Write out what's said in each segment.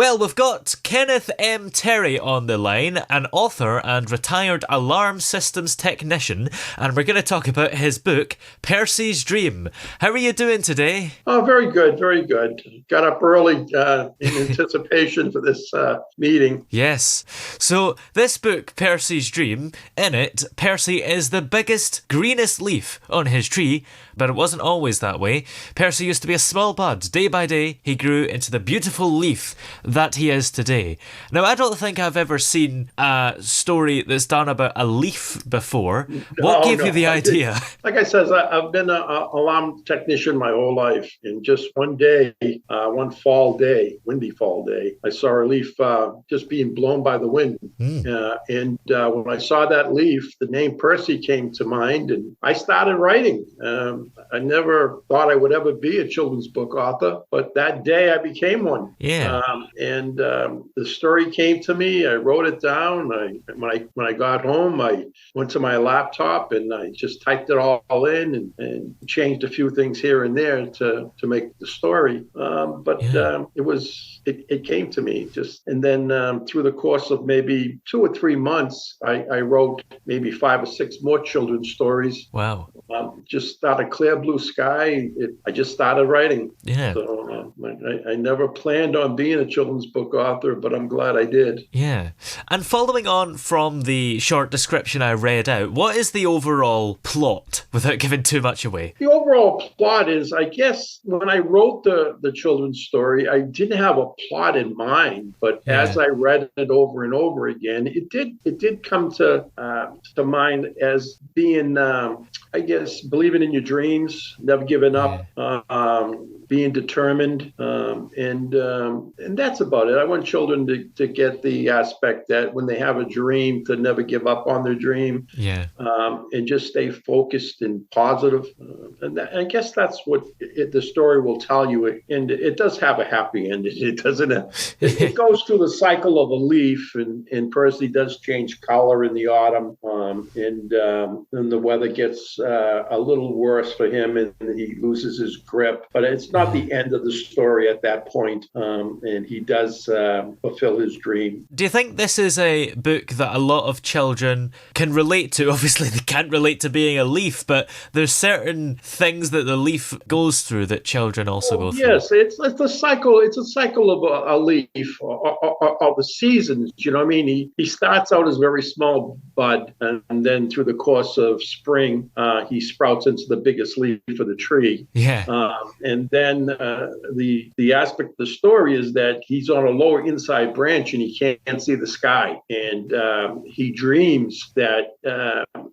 Well, we've got Kenneth M Terry on the line, an author and retired alarm systems technician, and we're going to talk about his book, Percy's Dream. How are you doing today? Oh, very good, very good. Got up early in anticipation for this meeting. Yes. So, this book, Percy's Dream, in it, Percy is the biggest, greenest leaf on his tree, but it wasn't always that way. Percy used to be a small bud. Day by day, he grew into the beautiful leaf that he is today. Now, I don't think I've ever seen a story that's done about a leaf before. What gave you the idea? Like I said, I've been an alarm technician my whole life. And just one day, one fall day, windy fall day, I saw a leaf just being blown by the wind. And when I saw that leaf, the name Percy came to mind, and I started writing. I never thought I would ever be a children's book author, but that day I became one. Yeah. And the story came to me. I wrote it down. When I got home, I went to my laptop and I just typed it all in and changed a few things here and there to make the story. It came to me just, and then through the course of maybe 2 or 3 months, I wrote maybe 5 or 6 more children's stories. Wow. Just out of clear blue sky, I just started writing. Yeah. So I never planned on being a children's book author, but I'm glad I did. Yeah. And following on from the short description I read out, what is the overall plot, without giving too much away? The overall plot is, I guess, when I wrote the children's story, I didn't have a plot in mind, but as I read it over and over again, it did come to mind as being, I guess, believing in your dreams, never giving up, being determined, and that's about it. I want children to get the aspect that when they have a dream, to never give up on their dream, and just stay focused and positive. And I guess that's what the story will tell you. And it does have a happy ending. It doesn't. It goes through the cycle of a leaf, and Percy does change color in the autumn, and the weather gets a little worse for him, and he loses his grip. But it's not the end of the story at that point, and he does fulfill his dream. Do you think this is a book that a lot of children can relate to? Obviously, they can't relate to being a leaf, but there's certain things that the leaf goes through that children also go through. Yes, it's a cycle. It's a cycle of a leaf, of the seasons. You know what I mean? He starts out as a very small bud, and then through the course of spring, he sprouts into the biggest leaf of the tree. Yeah. And then the aspect of the story is that he's on a lower inside branch and he can't see the sky. And he dreams that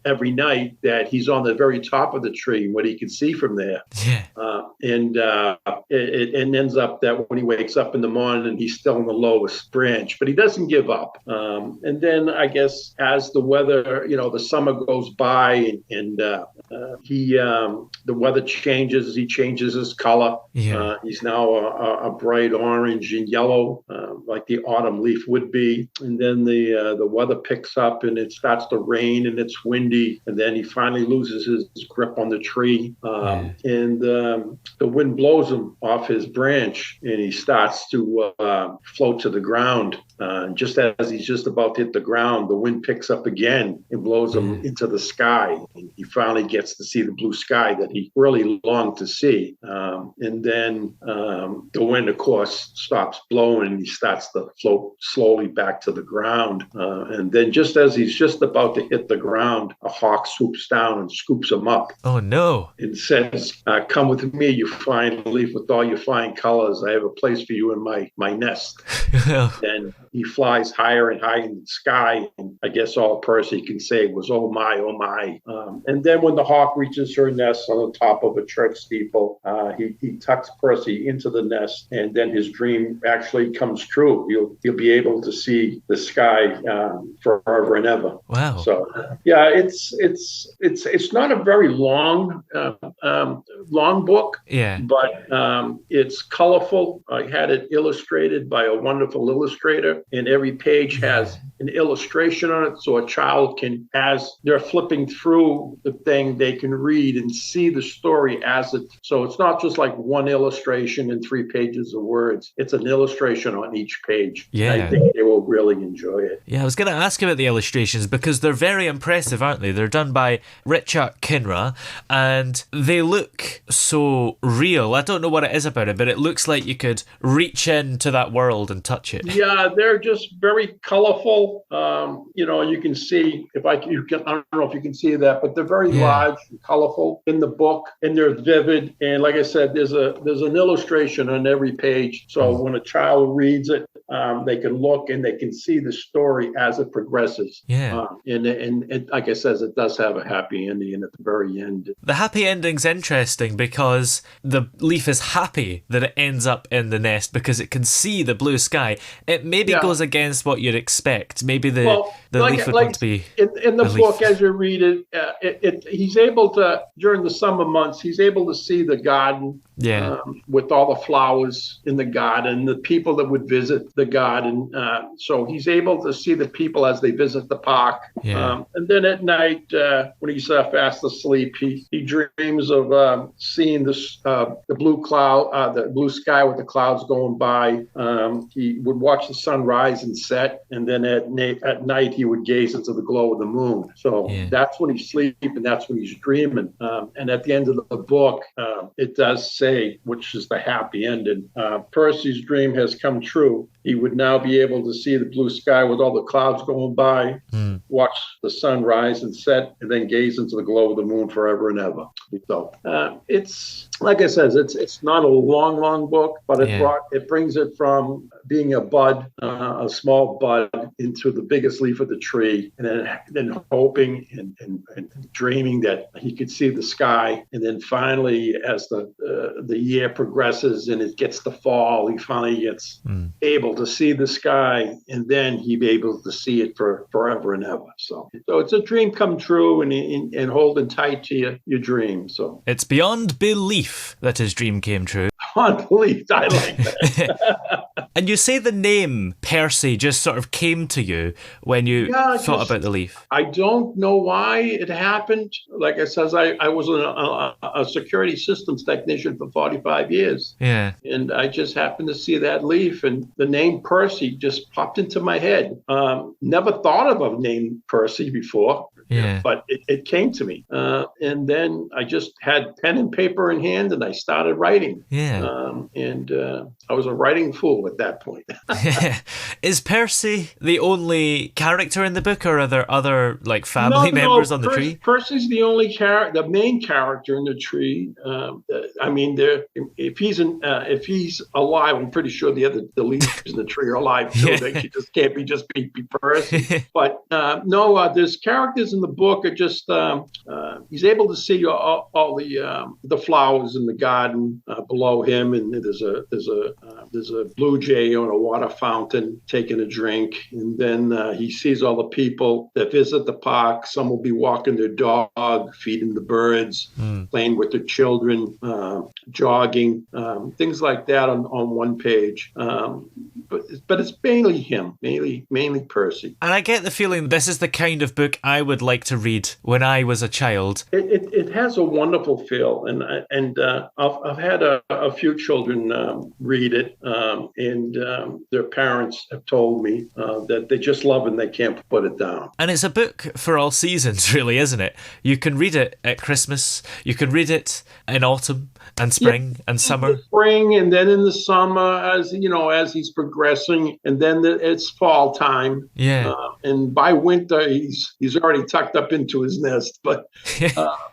every night that he's on the very top of the tree, what he can see from there. Yeah. It ends up that when he wakes up in the morning, he's still on the lowest branch, but he doesn't give up. And then I guess as the weather, the summer goes by and the weather changes, he changes his color. Yeah. He's now a bright orange and yellow, like the autumn leaf would be. And then the weather picks up and it starts to rain and it's windy. And then he finally loses his grip on the tree. And the wind blows him off his branch and he starts to float to the ground. Just as he's just about to hit the ground, the wind picks up again and blows him into the sky. And he finally gets to see the blue sky that he really longed to see. And then the wind, of course, stops blowing and he starts to float slowly back to the ground. And then just as he's just about to hit the ground, a hawk swoops down and scoops him up. Oh, no. And says, come with me, you fine leaf with all your fine colors. I have a place for you in my nest. And he flies higher and higher in the sky. And I guess all Percy can say was, oh my, oh my. And then when the hawk reaches her nest on the top of a church steeple, he tucks Percy into the nest. And then his dream actually comes true. He'll be able to see the sky forever and ever. Wow. So, yeah, it's not a very long book. Yeah. But it's colorful. I had it illustrated by a wonderful illustrator, and every page has an illustration on it, so a child can, as they're flipping through the thing, they can read and see the story as it. So it's not just like one illustration and 3 pages of words. It's an illustration on each page. Yeah. I think they will really enjoy it. Yeah, I was going to ask about the illustrations because they're very impressive, aren't they? They're done by Richard Kinra, and they look so real. I don't know what it is about it, but it looks like you could reach into that world and touch it. Yeah, they're just very colorful. You can see I don't know if you can see that, but they're very large and colorful in the book, and they're vivid. And like I said, there's an illustration on every page. So when a child reads it, they can look and they can see the story as it progresses. Yeah. And like I said, it does have a happy ending at the very end. The happy ending's interesting because the leaf is happy that it ends up in the nest because it can see the blue sky. It maybe goes against what you'd expect. Maybe the leaf would want to be in the book as you read it. He's able to, during the summer months, he's able to see the garden. With all the flowers in the garden, the people that would visit the garden. So he's able to see the people as they visit the park. And then at night, when he's fast asleep, he dreams of seeing the blue cloud, the blue sky with the clouds going by. He would watch the sun rise and set, and then at night he would gaze into the glow of the moon. So that's when he's sleeping, that's when he's dreaming. And at the end of the book, it does say, which is the happy ending, Percy's dream has come true. He would now be able to see the blue sky with all the clouds going by, watch the sun rise and set, and then gaze into the glow of the moon forever and ever. So it's, like I said, it's not a long book, but it brings it from being a bud, a small bud, into the biggest leaf of the tree, and then hoping and dreaming that he could see the sky. And then finally, as the year progresses and it gets to fall, he finally gets able to see the sky, and then he'd be able to see it for forever and ever. So it's a dream come true, and holding tight to your dream. So it's beyond belief that his dream came true. Beyond belief, I like that. And you say the name Percy just sort of came to you when you thought about the leaf. I don't know why it happened. Like I said, I was a security systems technician for 45 years. Yeah. And I just happened to see that leaf, and the name Percy just popped into my head. Never thought of a name Percy before. Yeah. But it came to me. And then I just had pen and paper in hand, and I started writing. Yeah. I was a writing fool at that point. Is Percy the only character in the book, or are there other family members on the tree? Percy's the only the main character in the tree. If he's alive, I'm pretty sure the leaves in the tree are alive too. They just can't be Percy. But there's characters in the book are just he's able to see all the flowers in the garden below him, and there's a blue jay on a water fountain taking a drink, and then he sees all the people that visit the park. Some will be walking their dog, feeding the birds, playing with their children, jogging, things like that on one page. But it's mainly him, mainly Percy. And I get the feeling this is the kind of book I would like to read when I was a child. It has a wonderful feel, and I've had a few children read it, and their parents have told me that they just love it and they can't put it down. And it's a book for all seasons, really, isn't it? You can read it at Christmas, you can read it in autumn and spring and summer. In the spring, and then in the summer, as he's progressing, and then it's fall time. Yeah. And by winter, he's already tucked up into his nest, but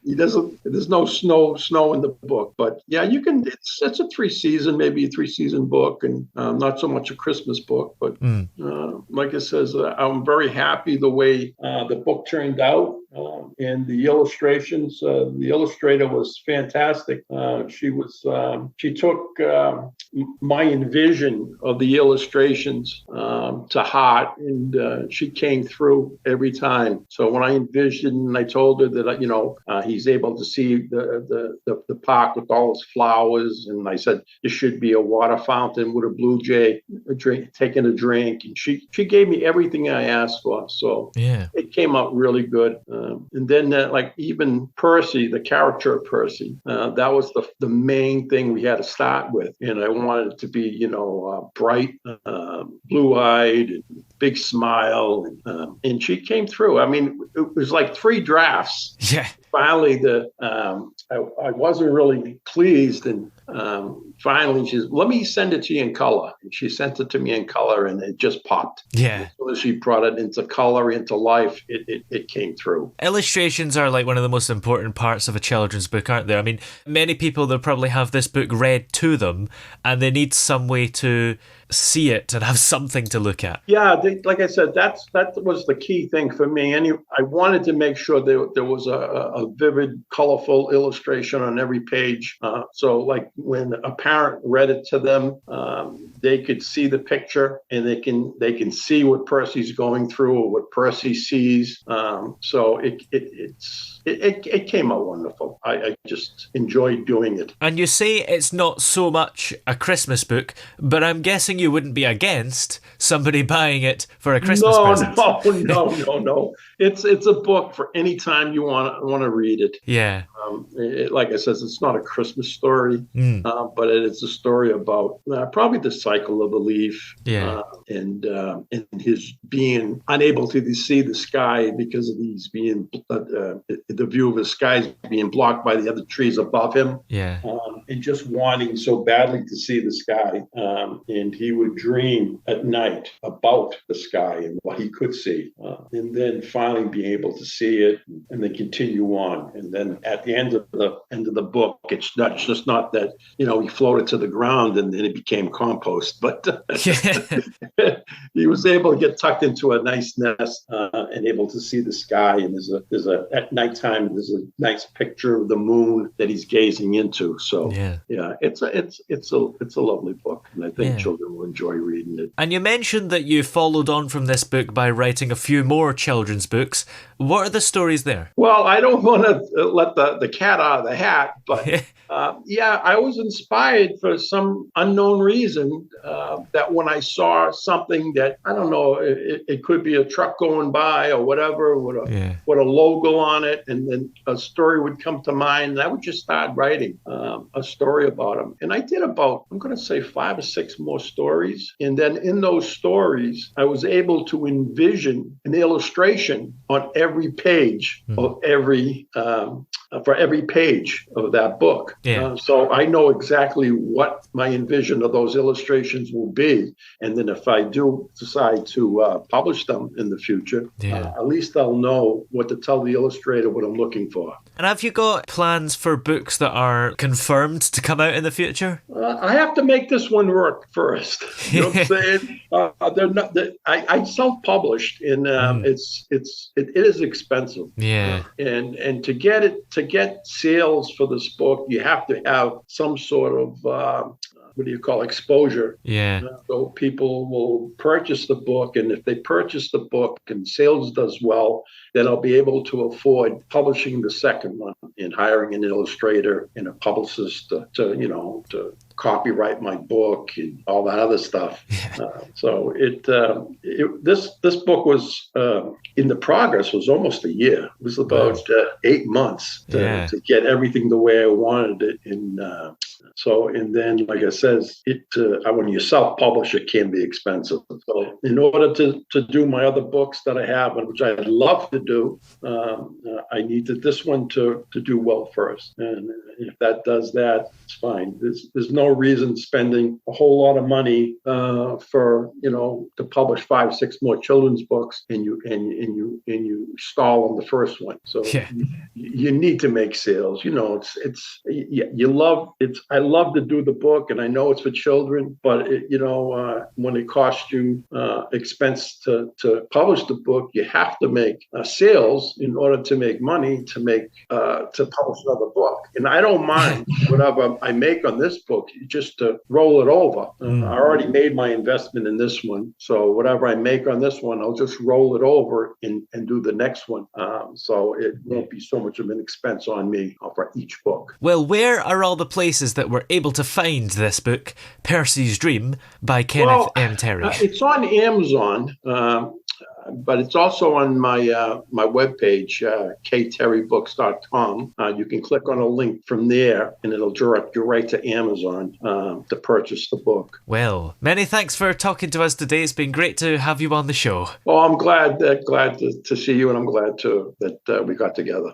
he doesn't. There's no snow in the book. But yeah, you can. It's a 3-season book, and not so much a Christmas book. But like it says, I'm very happy the way the book turned out. and the illustrations. The illustrator was fantastic. She took my envision of the illustrations to heart, and she came through every time. So when I envisioned, I told her that he's able to see the park with all his flowers, and I said there should be a water fountain with a blue jay taking a drink, and she gave me everything I asked for. So Yeah. it came out really good. And then even Percy, the character of Percy, that was the main thing we had to start with. And I wanted it to be, bright, blue-eyed, and big smile. And she came through. I mean, it was like 3 drafts. Yeah. Finally, I wasn't really pleased, and finally she said, "Let me send it to you in color." And she sent it to me in color, and it just popped. Yeah. As soon as she brought it into color, into life, it came through. Illustrations are like one of the most important parts of a children's book, aren't they? I mean, many people, they'll probably have this book read to them, and they need some way to see it and have something to look at. Yeah, like I said, that was the key thing for me. And I wanted to make sure there was a vivid, colorful illustration on every page. So like when a parent read it to them, they could see the picture, and they can see what Percy's going through or what Percy sees. So it came out wonderful. I just enjoyed doing it. And you say it's not so much a Christmas book, but I'm guessing you wouldn't be against somebody buying it for a Christmas present. No. It's a book for any time you want to read it. Yeah. Like I said, it's not a Christmas story, but it's a story about probably the cycle of a leaf, and his being unable to see the sky because of these being the view of the sky is being blocked by the other trees above him. Yeah. And just wanting so badly to see the sky, and he would dream at night about the sky and what he could see, and then finally being able to see it, and then continue on. And then at the end of the book, it's just not that he floated to the ground and then it became compost, but he was able to get tucked into a nice nest and able to see the sky. And at nighttime there's a nice picture of the moon that he's gazing into. So it's a lovely book, and I think children will enjoy reading it. And you mentioned that you followed on from this book by writing a few more children's books. What are the stories there? Well, I don't want to let the cat out of the hat, but I was inspired for some unknown reason that when I saw something that, I don't know, it could be a truck going by or whatever with a logo on it, and then a story would come to mind, and I would just start writing a story about them. And I did about, I'm going to say 5 or 6 more stories. And then in those stories, I was able to envision an illustration on every page of for every page of that book. So I know exactly what my envision of those illustrations will be. And then if I do decide to publish them in the future, at least I'll know what to tell the illustrator what I'm looking for. And have you got plans for books that are confirmed to come out in the future? I have to make this one work first. You know what I'm saying? They're not. I self-published, and it is expensive. Yeah. And to get sales for this book, you have to have some sort of exposure. Yeah. So people will purchase the book, and if they purchase the book and sales does well, then I'll be able to afford publishing the second one and hiring an illustrator and a publicist to copyright my book and all that other stuff. So this book was in the progress was almost a year. It was about 8 months to get everything the way I wanted it. And then, like I says, when you self-publish, it can be expensive. So in order to do my other books that I have, and which I'd love to do, I needed this one to do well first. And if that does that, it's fine. There's no reason spending a whole lot of money for to publish 5, 6 more children's books, and you stall on the first one. So Yeah. you need to make sales. You love it's. I love to do the book, and I know it's for children, but when it costs you expense to publish the book, you have to make sales in order to make money to publish another book. And I don't mind whatever I make on this book, just to roll it over. I already made my investment in this one, so whatever I make on this one, I'll just roll it over and do the next one. So it won't be so much of an expense on me for each book. Well, where are all the places that we're able to find this book, Percy's Dream, by Kenneth M Terry? It's on Amazon. But it's also on my webpage, kterrybooks.com. You can click on a link from there, and it'll direct you right to Amazon to purchase the book. Well, many thanks for talking to us today. It's been great to have you on the show. Well, I'm glad to see you, and I'm glad that we got together.